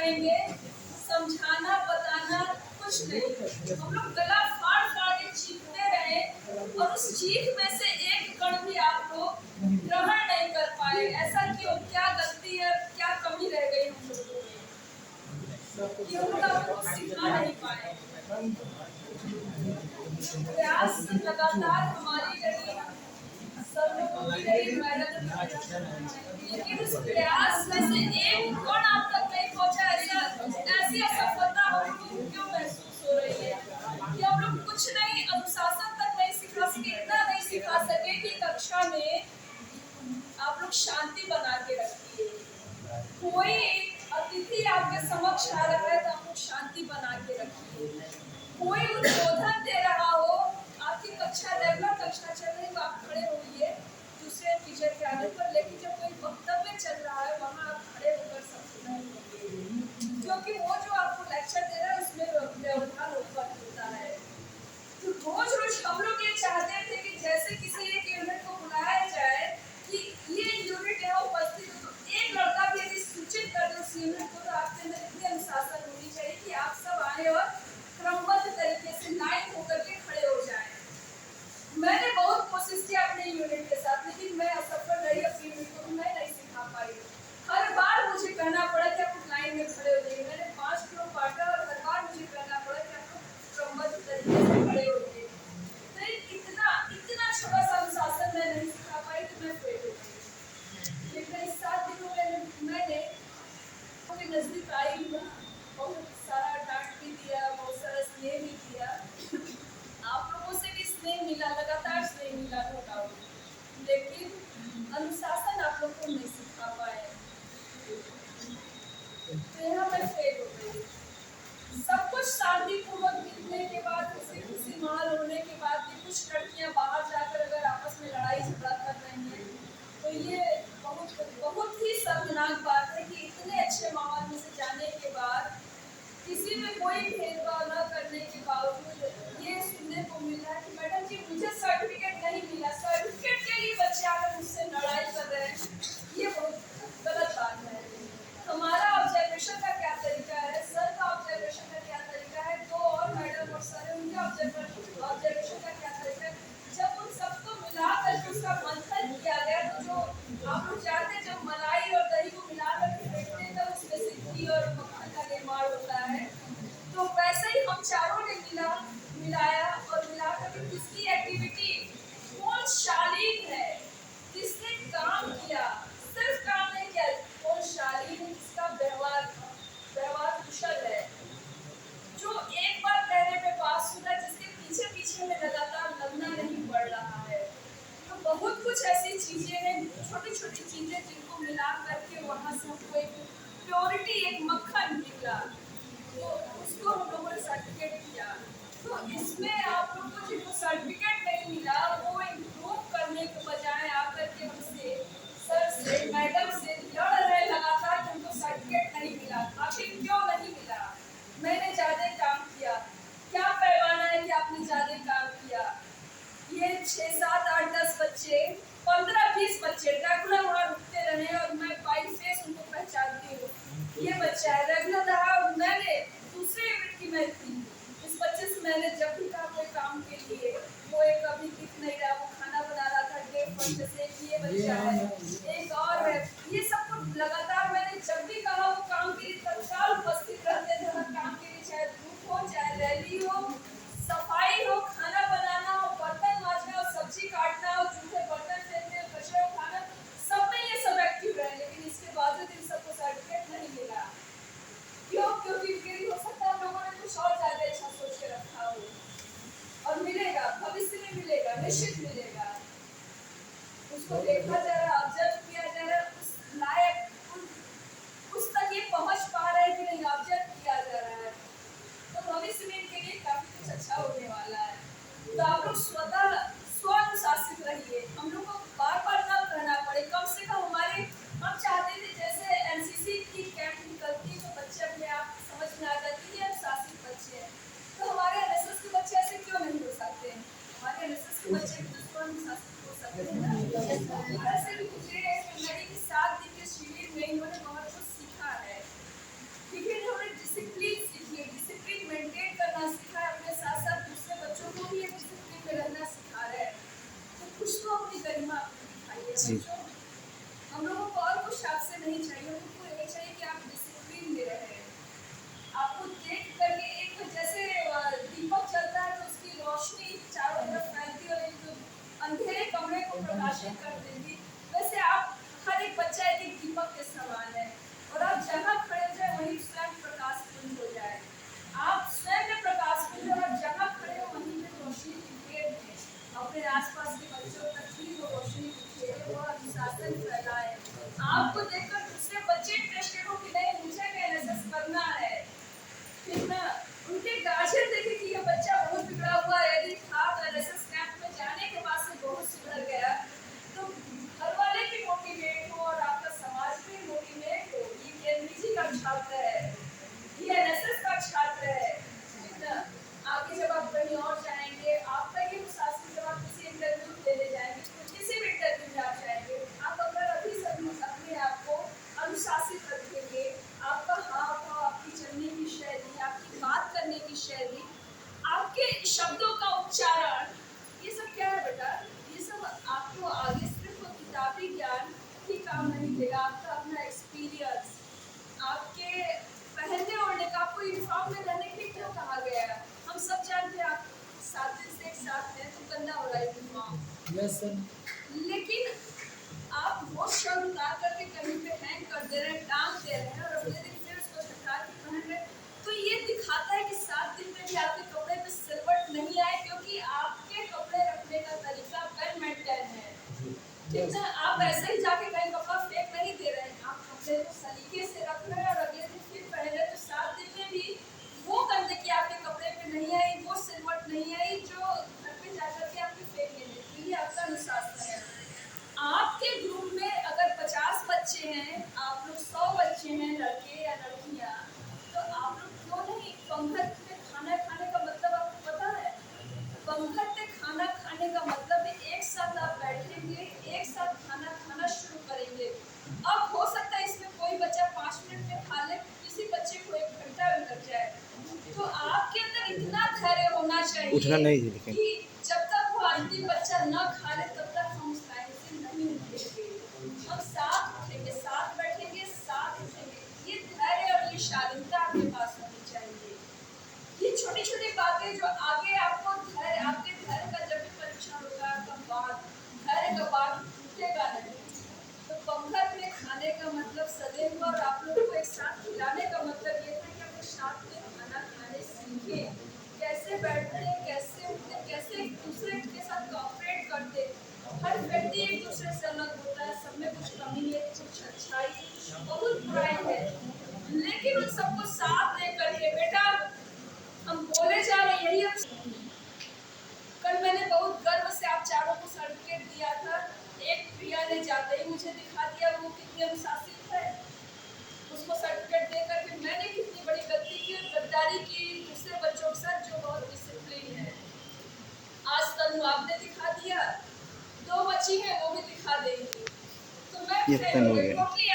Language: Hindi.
कहेंगे, समझाना बताना कुछ नहीं। हम लोग गला फाड़ फाड़ के चीखते रहे और उस चीख में से एक कण भी आप लोग ग्रहण नहीं कर पाए। ऐसा क्यों? क्या गलती है, क्या कमी रह गई हम लोगों में कि हम लोग आपको सिखा नहीं पाए। प्रयास लगातार हमारी रही, सब लोगों की रही, लेकिन उस प्रयास में से एक कण आप तक नहीं पहुंचा। ऐसी असफलता हम लोगों को क्यों महसूस हो रही है कि हम लोग कुछ नहीं, अनुशासन तक नहीं सिखा सके। इतना नहीं सिखा सके कि कक्षा में आप लोग शांति बना के रखिए। कोई अतिथि आपके समक्ष आ रहा है तो आप लोग शांति बना के रखिए। कोई उद्बोधन दे रहा हो, आपकी कक्षा रेगुलर कक्षा चल रही है, आप खड़े होइए दूसरे टीचर के आगे पर, लेकिन जब कोई वक्तव्य चल रहा है वहाँ आप खड़े होकर सकते हैं, क्योंकि वो जो आपको लेक्चर दे रहा है उसमें व्यवधान उत्पन्न होता है। तो रोज रोज हम लोग ये चाहते थे कि जैसे किसी एक यूनिट को बुलाया जाए कि ये यूनिट यहाँ उपस्थित हो, तो एक लड़का भी यदि सूचित कर दे उस यूनिट को, तो आपके अंदर इतनी अनुशासन होनी चाहिए कि आप सब आए और क्रमबद्ध तरीके से लाइन होकर के खड़े हो जाएं। मैंने बहुत कोशिश की अपने यूनिट के साथ, लेकिन मैं असफल रही। अपनी यूनिट को मैं नहीं सिखा पाई। हर बार मुझे कहना पड़ा कि आप लाइन में खड़े हो जाइए। मैंने 5 किलो बांटा और हर बार मुझे कहना पड़ा कि आप क्रमबद्ध तरीके से खड़े हो जाइए। तो इतना छोटा सा अनुशासन मैं नहीं सिखा पाई तो मैं फेल हो गई। लेकिन इस 7 दिनों में मैंने अपने नजदीक आई, बहुत सारा डांट भी दिया, बहुत सारा स्नेह भी किया। आप लोगों से भी स्नेह मिला, लगातार स्नेह मिला, नो डाउट, लेकिन अनुशासन आप लोग को नहीं सिखा पाए। तो यहाँ मैं फेल हो गई। सब कुछ शांतिपूर्वक बीतने के बाद, खुशी माहौल होने के बाद भी कुछ लड़कियां बाहर जाकर अगर आपस में लड़ाई झगड़ा कर रही हैं, तो ये बहुत ही शर्मनाक बात है कि इतने अच्छे माहौल में से जाने के बाद, किसी में कोई भेदभाव न करने के बावजूद ये सुनने को मिल रहा है कि मैडम जी मुझे सर्टिफिकेट नहीं मिला। सर्टिफिकेट के लिए बच्चे आकर मुझसे लड़ाई कर रहे हैं, ये बहुत गलत बात है। हमारा ऑब्जर्वेशन का क्या तरीका है, सर का ऑब्जर्वेशन का क्या तरीका है, दो और मैडम और सर है, उनके ऑब्जर्वेशन का क्या तरीका है। जब उन सबको मिलाकर उसका मंथन किया गया, तो जो आप लोग जानते हैं जब मलाई और दही को मिलाकर फेंकते हैं तब उसमें से घी और मक्खन का निर्माण होता है। तो वैसे ही हम चारों ने मिलाया और मिलाकर के किसकी एक्टिविटी, कौन शालीन है, किसने काम किया, सिर्फ काम नहीं किया, कौन शालीन है, किसका व्यवहार कुशल है, जो एक बार कहने पे बात सुना, जिसके पीछे पीछे में लगातार लगना नहीं पड़ रहा है। तो बहुत कुछ ऐसी चीजें हैं, छोटी छोटी चीजें, जिनको मिला करके वहां से हमको एक प्योरिटी, एक मक्खन निकला, तो उसको हम लोगों ने सर्टिफिकेट किया। तो इसमें आप लोग को जिनको सर्टिफिकेट नहीं मिला, वो इम्प्रूव करने के बजाय आकर के हमसे, सर से, मैडम से लड़ रहे लगातार, हमको सर्टिफिकेट नहीं मिला। आखिर क्यों नहीं मिला? मैंने ज्यादा काम किया। क्या पैमाना है कि आपने ज्यादा काम किया? ये 6, 7, 8, 10 बच्चे, 15, 20 बच्चे रेगुलर वहाँ रुकते रहे और मैं बाई फेस उनको पहचानती हूँ। ये बच्चा है रेगुलर रहा, और मैंने दूसरे यूनिट की मैं थी। इस बच्चे से मैंने जब भी कहा कोई काम के लिए, वो एक अभी दिख नहीं रहा, वो खाना बना रहा था गेट पर से, ये बच्चा है, एक और है। ये सब कुछ लगातार मैंने जब भी कहा वो काम के लिए तत्काल उपस्थित रहते थे। हर काम के लिए, चाहे धूप हो, चाहे रैली हो, सफाई हो, खाना बनाना हो, बर्तन मांजना हो, सब्जी काटना हो, जूठे बर्तन फेंकने, कचरा उठाना, सब में ये सब एक्टिव रहे। लेकिन इसके बावजूद इन सबको सर्टिफिकेट नहीं मिला। क्यों? क्योंकि हो सकता है हम लोगों ने कुछ और ज्यादा अच्छा सोच के रखा हो। और मिलेगा, भविष्य में मिलेगा, निश्चित मिलेगा। उसको देखा जा रहा है। है, ये एनएसएस का छात्र है, ठीक ना। आगे जब आप कहीं और जाएंगे, आपका ये अनुशासन जब आप किसी इंटरव्यू देने जाएंगे, तो किसी भी इंटरव्यू में आप जाएंगे, आप अगर अभी सब अपने आप को अनुशासित रखेंगे, आपका हाव भाव, आपकी चलने की शैली, आपकी बात करने की शैली, आपके शब्दों का उच्चारण, ये सब क्या है बेटा, ये सब आपको आगे सिर्फ किताबी ज्ञान ही काम नहीं देगा, आपका अपना एक्सपीरियंस, आपके पहनने ओढ़ने का, आपको यूनिफॉर्म में रहने के लिए क्यों कहा गया है। हम सब जानते हैं आप 7 दिन से एक साथ हैं तो गंदा हो रहा है यूनिफॉर्म। Yes sir. लेकिन आप वो शर्ट उतार करके कहीं पे हैंग कर दे रहे हैं, टांग दे रहे हैं और अगले दिन फिर उसको उठा के पहन रहे हैं, तो ये दिखाता है कि 7 दिन में भी आपके कपड़े पे सिलवट नहीं आए, क्योंकि आपके कपड़े रखने का तरीका वेल मेंटेन है, ठीक है। आप ऐसे ही जाके कहीं कपड़ा फेंक नहीं दे रहे हैं, आप कपड़े को सलीके से रख रहे हैं और अगले दिन फिर पहन रहे, तो 7 दिन में भी वो गंदगी आपके कपड़े पे नहीं आई, वो सिलवट नहीं आई जो घर पे जाकर के आपके फेंक लेंगे, तो ये आपका अनुशासन है। आपके ग्रुप में अगर 50 बच्चे हैं, आप लोग 100 बच्चे हैं, लड़के या लड़कियां, तो आप लोग क्यों नहीं पंगत में खाना खाने का मतलब आपको पता है। पंगत में खाना खाने का मतलब एक साथ आप बैठेंगे, एक साथ खाना खाना शुरू करेंगे। अब हो सकता है इसमें कोई बच्चा 5 मिनट में खा ले, किसी बच्चे को 1 घंटा भी लग जाए, तो आपके अंदर इतना धैर्य होना चाहिए उठना नहीं है, कि जब तक वो अंतिम बच्चा न खा ले तब तक हम उस लाइन से नहीं उठेंगे, हम साथ उठेंगे, साथ बैठेंगे, साथ उठेंगे। ये धैर्य और ये शालीनता आपके पास होनी चाहिए। ये छोटी छोटी बातें जो आगे आपको धैर्य, आपके धैर्य का जब भी परीक्षण होगा, आपका बात धैर्य का बात टूटेगा नहीं। तो पंगत में खाने का मतलब सदैव और आप लोगों को एक साथ खिलाने का मतलब ये था कि आप लोग साथ में खाना खाने सीखें, कैसे बैठते, कैसे उठते, कैसे एक दूसरे के साथ कोऑपरेट करते। हर व्यक्ति एक दूसरे से अलग होता है, सब में कुछ कमी है, कुछ अच्छाई, बहुत बुराई है, लेकिन उन सबको साथ लेकर के बेटा हम बोले जा रहे यही हम। कल मैंने बहुत गर्व से आप चारों को सर्टिफिकेट दिया था, एक प्रिया ने जाते ही मुझे दिखा दिया वो कितनी अनुशासित है, उसको सर्टिफिकेट देकर के मैंने कितनी बड़ी गलती की, गद्दारी की दूसरे बच्चों के साथ जो बहुत डिसिप्लिन है। आज तनु आपने दिखा दिया, 2 बच्ची है वो भी दिखा देंगी, तो मैं ये हो गया। टोटली